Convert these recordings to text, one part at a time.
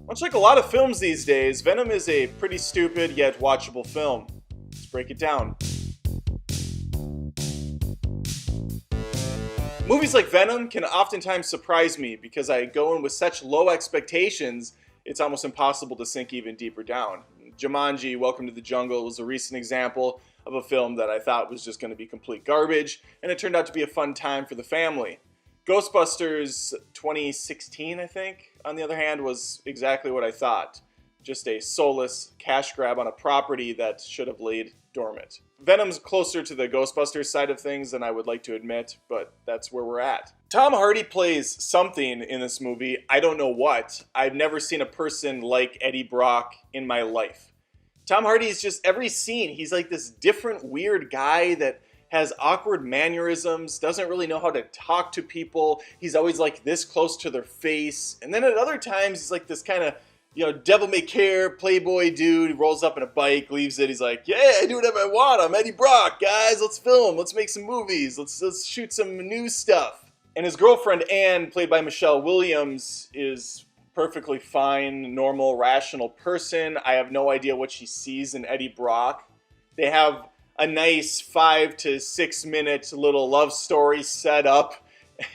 Much like a lot of films these days, Venom is a pretty stupid yet watchable film. Let's break it down. Movies like Venom can oftentimes surprise me because I go in with such low expectations, it's almost impossible to sink even deeper down. Jumanji, Welcome to the Jungle was a recent example of a film that I thought was just going to be complete garbage, and it turned out to be a fun time for the family. Ghostbusters 2016, I think, on the other hand, was exactly what I thought. Just a soulless cash grab on a property that should have laid dormant. Venom's closer to the Ghostbusters side of things than I would like to admit, but that's where we're at. Tom Hardy plays something in this movie, I don't know what. I've never seen a person like Eddie Brock in my life. Tom Hardy is just, every scene, he's like this different weird guy that has awkward mannerisms, doesn't really know how to talk to people. He's always like this close to their face. And then at other times, he's like this kind of, devil may care, playboy dude. He rolls up in a bike, leaves it. He's like, yeah, I do whatever I want. I'm Eddie Brock, guys. Let's film. Let's make some movies. Let's shoot some new stuff. And his girlfriend, Anne, played by Michelle Williams, is perfectly fine, normal, rational person. I have no idea what she sees in Eddie Brock. They have a nice 5 to 6 minute little love story set up,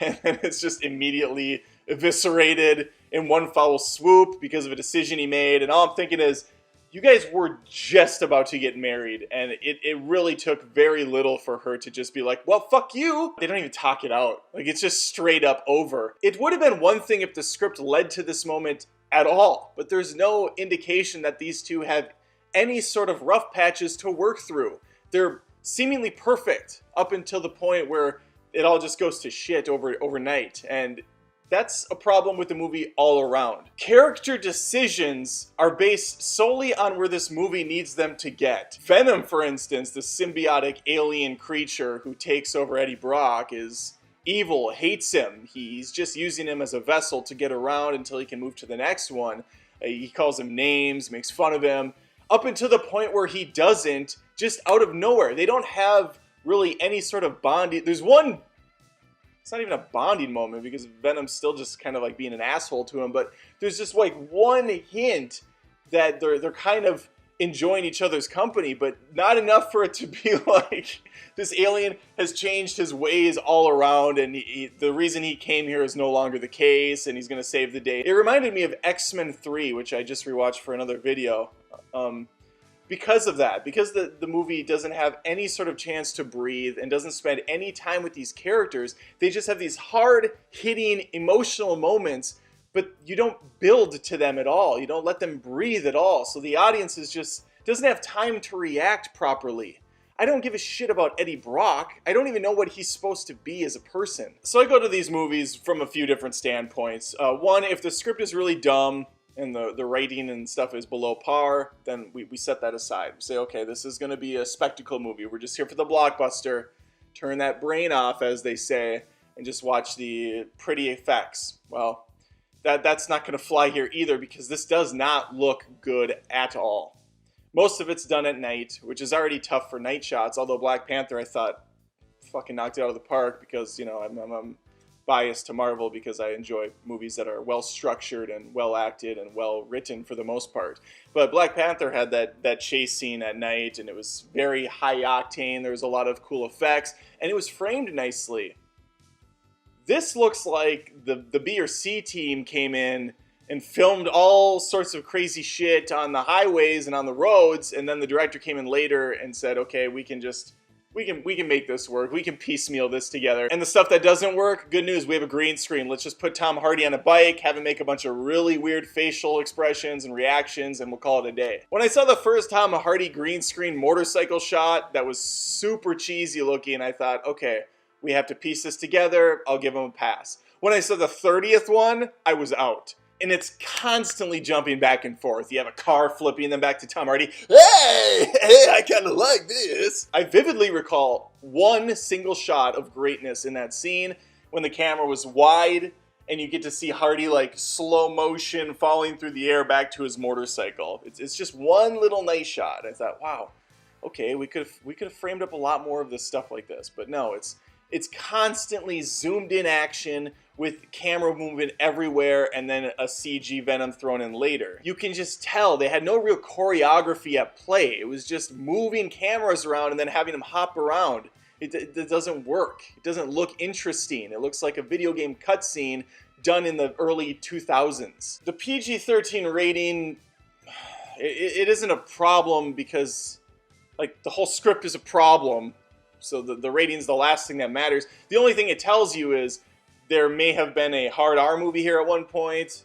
and then it's just immediately eviscerated in one foul swoop because of a decision he made. And all I'm thinking is, you guys were just about to get married, and it really took very little for her to just be like, well, fuck you. They don't even talk it out. Like, it's just straight up over. It would have been one thing if the script led to this moment at all, but there's no indication that these two have any sort of rough patches to work through. They're seemingly perfect up until the point where it all just goes to shit overnight. And that's a problem with the movie all around. Character decisions are based solely on where this movie needs them to get. Venom, for instance, the symbiotic alien creature who takes over Eddie Brock, is evil, hates him. He's just using him as a vessel to get around until he can move to the next one. He calls him names, makes fun of him, up until the point where he doesn't, just out of nowhere. They don't have really any sort of bonding. There's one, it's not even a bonding moment because Venom's still just kind of like being an asshole to him, but there's just like one hint that they're kind of enjoying each other's company, but not enough for it to be like this alien has changed his ways all around, and the reason he came here is no longer the case, and he's going to save the day. It reminded me of X-Men 3, which I just rewatched for another video. Because of that, because the movie doesn't have any sort of chance to breathe and doesn't spend any time with these characters, they just have these hard-hitting emotional moments, but you don't build to them at all. You don't let them breathe at all. So the audience doesn't have time to react properly. I don't give a shit about Eddie Brock. I don't even know what he's supposed to be as a person. So I go to these movies from a few different standpoints. One, if the script is really dumb, and the writing and stuff is below par, then we set that aside. We say, okay, this is going to be a spectacle movie. We're just here for the blockbuster. Turn that brain off, as they say, and just watch the pretty effects. Well, that's not going to fly here either, because this does not look good at all. Most of it's done at night, which is already tough for night shots, although Black Panther, I thought, fucking knocked it out of the park, because, I'm biased to Marvel because I enjoy movies that are well structured and well acted and well written for the most part. But Black Panther had that chase scene at night, and it was very high octane. There was a lot of cool effects, and it was framed nicely. This looks like the B or C team came in and filmed all sorts of crazy shit on the highways and on the roads, and then the director came in later and said, okay, we can make this work. We can piecemeal this together. And the stuff that doesn't work, good news, we have a green screen. Let's just put Tom Hardy on a bike, have him make a bunch of really weird facial expressions and reactions, and we'll call it a day. When I saw the first Tom Hardy green screen motorcycle shot that was super cheesy looking, I thought, okay, we have to piece this together. I'll give him a pass. When I saw the 30th one, I was out. And it's constantly jumping back and forth. You have a car flipping them back to Tom Hardy. Hey, I kind of like this. I vividly recall one single shot of greatness in that scene when the camera was wide and you get to see Hardy like slow motion falling through the air back to his motorcycle. It's just one little nice shot. I thought, wow, okay, we could have framed up a lot more of this stuff like this. But no, it's constantly zoomed in action with camera movement everywhere and then a CG Venom thrown in later. You can just tell they had no real choreography at play. It was just moving cameras around and then having them hop around. It doesn't work. It doesn't look interesting. It looks like a video game cutscene done in the early 2000s. The PG-13 rating, it isn't a problem because like the whole script is a problem. So the rating's the last thing that matters. The only thing it tells you is there may have been a hard R movie here at one point,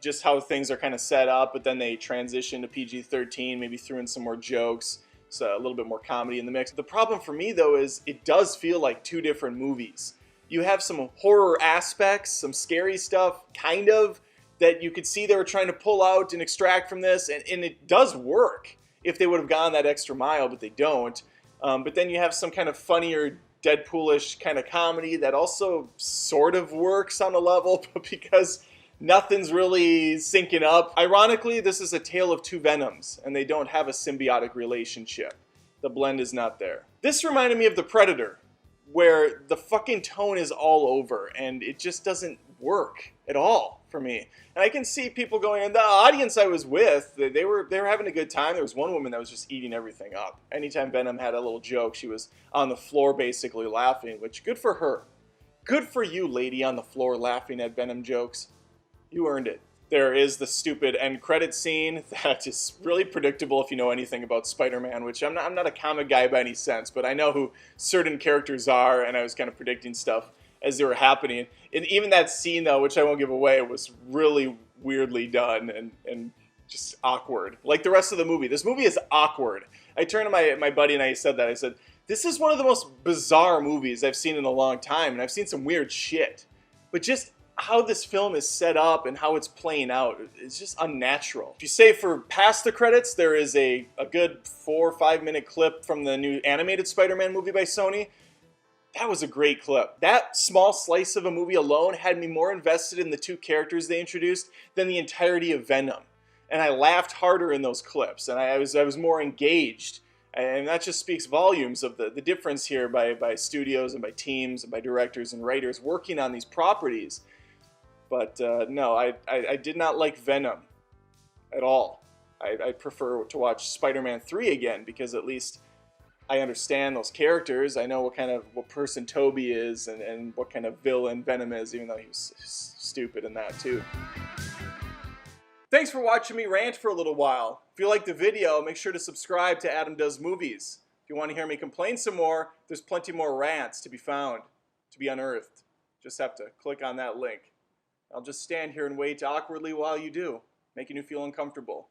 just how things are kind of set up, but then they transition to PG-13, maybe threw in some more jokes, so a little bit more comedy in the mix. The problem for me, though, is it does feel like two different movies. You have some horror aspects, some scary stuff, kind of, that you could see they were trying to pull out and extract from this, and it does work if they would have gone that extra mile, but they don't. But then you have some kind of funnier, Deadpoolish kind of comedy that also sort of works on a level, but because nothing's really syncing up. Ironically, this is a tale of two Venoms, and they don't have a symbiotic relationship. The blend is not there. This reminded me of The Predator, where the fucking tone is all over, and it just doesn't work at all for me. And I can see people going, and the audience I was with, they were having a good time. There was one woman that was just eating everything up. Anytime Venom had a little joke, she was on the floor basically laughing, which good for her. Good for you, lady on the floor laughing at Venom jokes. You earned it. There is the stupid end credit scene that is really predictable if you know anything about Spider-Man, which I'm not a comic guy by any sense, but I know who certain characters are, and I was kind of predicting stuff as they were happening. And even that scene, though, which I won't give away, was really weirdly done and just awkward. Like the rest of the movie. This movie is awkward. I turned to my buddy and I said that. I said, this is one of the most bizarre movies I've seen in a long time, and I've seen some weird shit. But just how this film is set up and how it's playing out, it's just unnatural. If you say for past the credits, there is a good 4 or 5 minute clip from the new animated Spider-Man movie by Sony. That was a great clip. That small slice of a movie alone had me more invested in the two characters they introduced than the entirety of Venom. And I laughed harder in those clips, and I was more engaged. And that just speaks volumes of the difference here by studios and by teams and by directors and writers working on these properties. But no, I did not like Venom at all. I prefer to watch Spider-Man 3 again, because at least I understand those characters. I know what person Toby is and what kind of villain Venom is, even though he was stupid in that too. Thanks for watching me rant for a little while. If you liked the video, make sure to subscribe to Adam Does Movies. If you want to hear me complain some more, there's plenty more rants to be found, to be unearthed. Just have to click on that link. I'll just stand here and wait awkwardly while you do, making you feel uncomfortable.